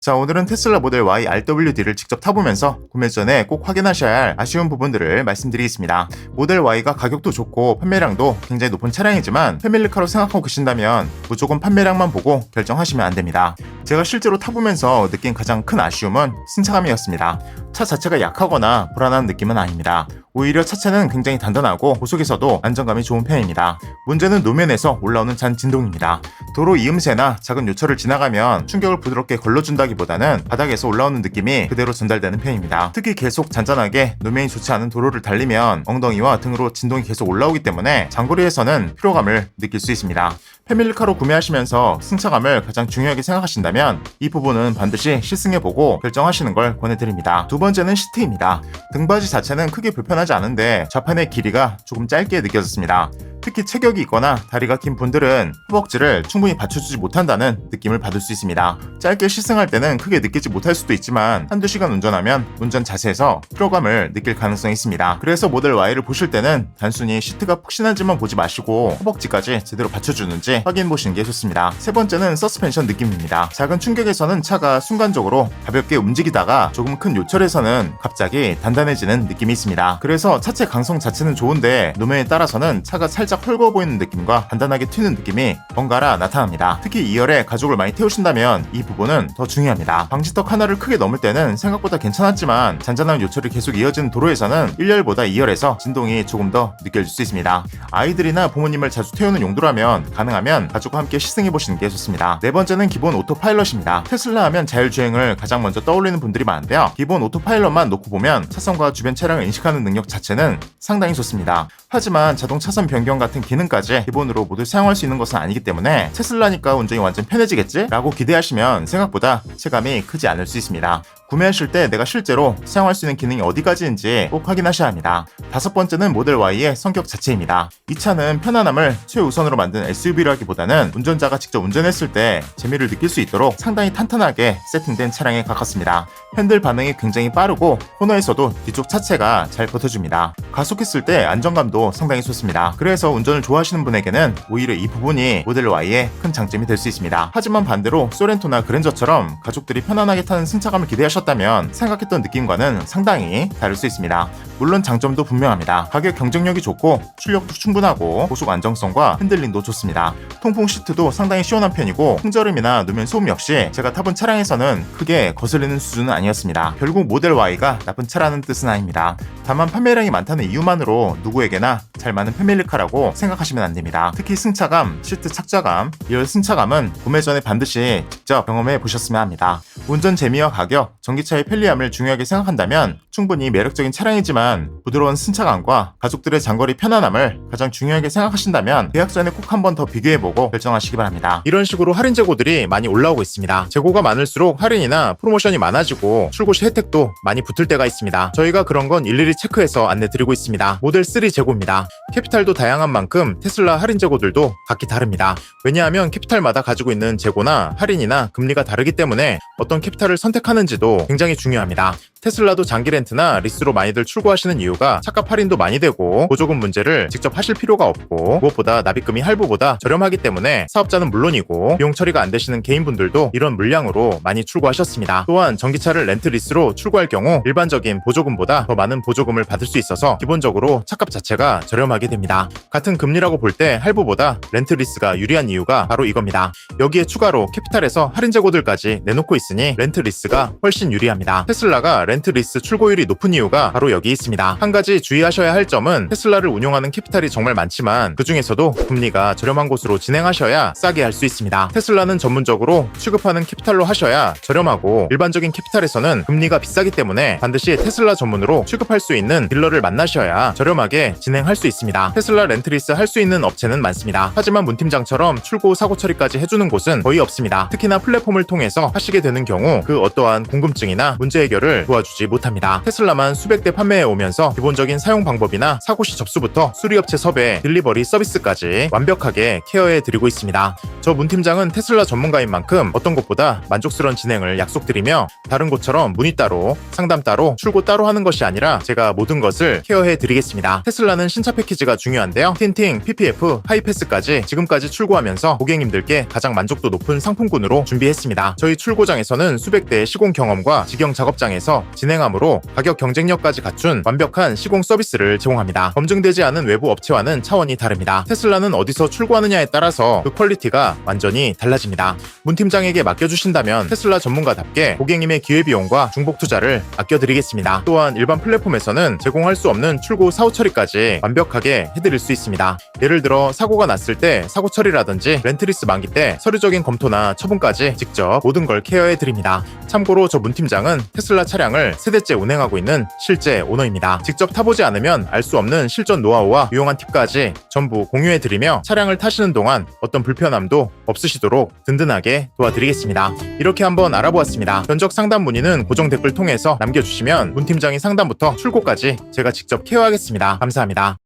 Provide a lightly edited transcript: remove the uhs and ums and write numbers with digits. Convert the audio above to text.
자, 오늘은 테슬라 모델 Y RWD를 직접 타보면서 구매 전에 꼭 확인하셔야 할 아쉬운 부분들을 말씀드리겠습니다. 모델 Y가 가격도 좋고 판매량도 굉장히 높은 차량이지만 패밀리카로 생각하고 계신다면 무조건 판매량만 보고 결정하시면 안 됩니다. 제가 실제로 타보면서 느낀 가장 큰 아쉬움은 승차감이었습니다. 차 자체가 약하거나 불안한 느낌은 아닙니다. 오히려 차체는 굉장히 단단하고 고속에서도 안정감이 좋은 편입니다. 문제는 노면에서 올라오는 잔 진동입니다. 도로 이음새나 작은 요철을 지나가면 충격을 부드럽게 걸러준다기보다는 바닥에서 올라오는 느낌이 그대로 전달되는 편입니다. 특히 계속 잔잔하게 노면이 좋지 않은 도로를 달리면 엉덩이와 등으로 진동이 계속 올라오기 때문에 장거리에서는 피로감을 느낄 수 있습니다. 패밀리카로 구매하시면서 승차감을 가장 중요하게 생각하신다면 이 부분은 반드시 시승해보고 결정하시는 걸 권해드립니다. 두 번째는 시트입니다. 등받이 자체는 크게 불편하지 않은데 좌판의 길이가 조금 짧게 느껴졌습니다. 특히 체격이 있거나 다리가 긴 분들은 허벅지를 충분히 받쳐주지 못한다는 느낌을 받을 수 있습니다. 짧게 시승할 때는 크게 느끼지 못할 수도 있지만 한두 시간 운전하면 운전 자세에서 피로감을 느낄 가능성이 있습니다. 그래서 모델 Y를 보실 때는 단순히 시트가 푹신한지만 보지 마시고 허벅지까지 제대로 받쳐주는지 확인해 보시는 게 좋습니다. 세 번째는 서스펜션 느낌입니다. 작은 충격에서는 차가 순간적으로 가볍게 움직이다가 조금 큰 요철에서는 갑자기 단단해지는 느낌이 있습니다. 그래서 차체 강성 자체는 좋은데 노면에 따라서는 차가 살짝 헐거워 보이는 느낌과 단단하게 튀는 느낌이 번갈아 나타납니다. 특히 2열에 가족을 많이 태우신다면 이 부분은 더 중요합니다. 방지턱 하나를 크게 넘을 때는 생각보다 괜찮았지만 잔잔한 요철이 계속 이어지는 도로에서는 1열보다 2열에서 진동이 조금 더 느껴질 수 있습니다. 아이들이나 부모님을 자주 태우는 용도라면 가능하면 가족과 함께 시승해보시는 게 좋습니다. 네 번째는 기본 오토파일럿입니다. 테슬라 하면 자율주행을 가장 먼저 떠올리는 분들이 많은데요. 기본 오토파일럿만 놓고 보면 차선과 주변 차량을 인식하는 능력 자체는 상당히 좋습니다. 하지만 자동 차선 변경 같은 기능까지 기본으로 모두 사용할 수 있는 것은 아니기 때문에 테슬라니까 운전이 완전 편해지겠지? 라고 기대하시면 생각보다 체감이 크지 않을 수 있습니다. 구매하실 때 내가 실제로 사용할 수 있는 기능이 어디까지인지 꼭 확인하셔야 합니다. 다섯 번째는 모델 Y의 성격 자체입니다. 이 차는 편안함을 최우선으로 만든 SUV라기보다는 운전자가 직접 운전했을 때 재미를 느낄 수 있도록 상당히 탄탄하게 세팅된 차량에 가깝습니다. 핸들 반응이 굉장히 빠르고 코너에서도 뒤쪽 차체가 잘 버텨줍니다. 가속했을 때 안정감도 상당히 좋습니다. 그래서 운전을 좋아하시는 분에게는 오히려 이 부분이 모델 Y의 큰 장점이 될 수 있습니다. 하지만 반대로 소렌토나 그랜저처럼 가족들이 편안하게 타는 승차감을 기대하셨다면 생각했던 느낌과는 상당히 다를 수 있습니다. 물론 장점도 분명합니다. 가격 경쟁력이 좋고 출력도 충분하고 고속 안정성과 핸들링도 좋습니다. 통풍 시트도 상당히 시원한 편이고 풍절음이나 노면 소음 역시 제가 타본 차량에서는 크게 거슬리는 수준은 아니었습니다. 결국 모델 Y가 나쁜 차라는 뜻은 아닙니다. 다만 판매량이 많다는 이유만으로 누구에게나 잘 맞는 패밀리카라고 생각하시면 안 됩니다. 특히 승차감, 시트 착좌감, 2열 승차감은 구매 전에 반드시 직접 경험해 보셨으면 합니다. 운전 재미와 가격, 전기차의 편리함을 중요하게 생각한다면 충분히 매력적인 차량이지만 부드러운 승차감과 가족들의 장거리 편안함을 가장 중요하게 생각하신다면 계약 전에 꼭 한 번 더 비교해보고 결정하시기 바랍니다. 이런 식으로 할인 재고들이 많이 올라오고 있습니다. 재고가 많을수록 할인이나 프로모션이 많아지고 출고 시 혜택도 많이 붙을 때가 있습니다. 저희가 그런 건 일일이 체크해서 안내드리고 있습니다. 모델 3 재고입니다. 캐피탈도 다양한 만큼 테슬라 할인 재고들도 각기 다릅니다. 왜냐하면 캐피탈마다 가지고 있는 재고나 할인이나 금리가 다르기 때문에 어떤 캐피탈을 선택하는지도 굉장히 중요합니다. 테슬라도 장기 렌트나 리스로 많이들 출고하시는 이유가 차값 할인도 많이 되고 보조금 문제를 직접 하실 필요가 없고 무엇보다 납입금이 할부보다 저렴하기 때문에 사업자는 물론이고 비용 처리가 안 되시는 개인분들도 이런 물량으로 많이 출고하셨습니다. 또한 전기차를 렌트 리스로 출고할 경우 일반적인 보조금보다 더 많은 보조금을 받을 수 있어서 기본적으로 차값 자체가 저렴하게 됩니다. 같은 금리라고 볼 때 할부보다 렌트 리스가 유리한 이유가 바로 이겁니다. 여기에 추가로 캐피탈에서 할인 재고들까지 내놓고 있으니 렌트 리스가 훨씬 유리합니다. 테슬라가 렌트 리스 출고율이 높은 이유가 바로 여기 있습니다. 한 가지 주의하셔야 할 점은 테슬라를 운용하는 캐피탈이 정말 많지만 그 중에서도 금리가 저렴한 곳으로 진행하셔야 싸게 할 수 있습니다. 테슬라는 전문적으로 취급하는 캐피탈로 하셔야 저렴하고 일반적인 캐피탈에서는 금리가 비싸기 때문에 반드시 테슬라 전문으로 취급할 수 있는 딜러를 만나셔야 저렴하게 진행할 수 있습니다. 테슬라 렌트 리스 할 수 있는 업체는 많습니다. 하지만 문 팀장처럼 출고 사고 처리까지 해주는 곳은 거의 없습니다. 특히나 플랫폼을 통해서 하시게 되는 경우 그 어떠한 궁금증이나 문제 해결을 도와주지 못합니다. 테슬라만 수백 대 판매해 오면서 기본적인 사용 방법이나 사고 시 접수부터 수리업체 섭외, 딜리버리 서비스까지 완벽하게 케어해 드리고 있습니다. 저 문 팀장은 테슬라 전문가인 만큼 어떤 곳보다 만족스러운 진행을 약속드리며 다른 곳처럼 문의 따로, 상담 따로, 출고 따로 하는 것이 아니라 제가 모든 것을 케어해 드리겠습니다. 테슬라는 신차 패키지가 중요한데요. 틴팅, PPF, 하이패스까지 지금까지 출고하면서 고객님들께 가장 만족도 높은 상품군으로 준비했습니다. 저희 출고장에서는 수백 대의 시공 경험과 직영 작업장에서 진행함으로 가격 경쟁력까지 갖춘 완벽한 시공 서비스를 제공합니다. 검증되지 않은 외부 업체와는 차원이 다릅니다. 테슬라는 어디서 출고하느냐에 따라서 그 퀄리티가 완전히 달라집니다. 문 팀장에게 맡겨주신다면 테슬라 전문가답게 고객님의 기회비용과 중복 투자를 아껴드리겠습니다. 또한 일반 플랫폼에서는 제공할 수 없는 출고 사후 처리까지 완벽하게 해드릴 수 있습니다. 예를 들어 사고가 났을 때 사고 처리라든지 렌트리스 만기 때 서류적인 검토나 처분까지 직접 모든 걸 케어해드립니다. 참고로 저 문 팀장은 테슬라 차량을 세대째 운행하고 있는 실제 오너입니다. 직접 타보지 않으면 알 수 없는 실전 노하우와 유용한 팁까지 전부 공유해드리며 차량을 타시는 동안 어떤 불편함도 없으시도록 든든하게 도와드리겠습니다. 이렇게 한번 알아보았습니다. 견적 상담 문의는 고정 댓글 통해서 남겨주시면 문 팀장이 상담부터 출고까지 제가 직접 케어하겠습니다. 감사합니다.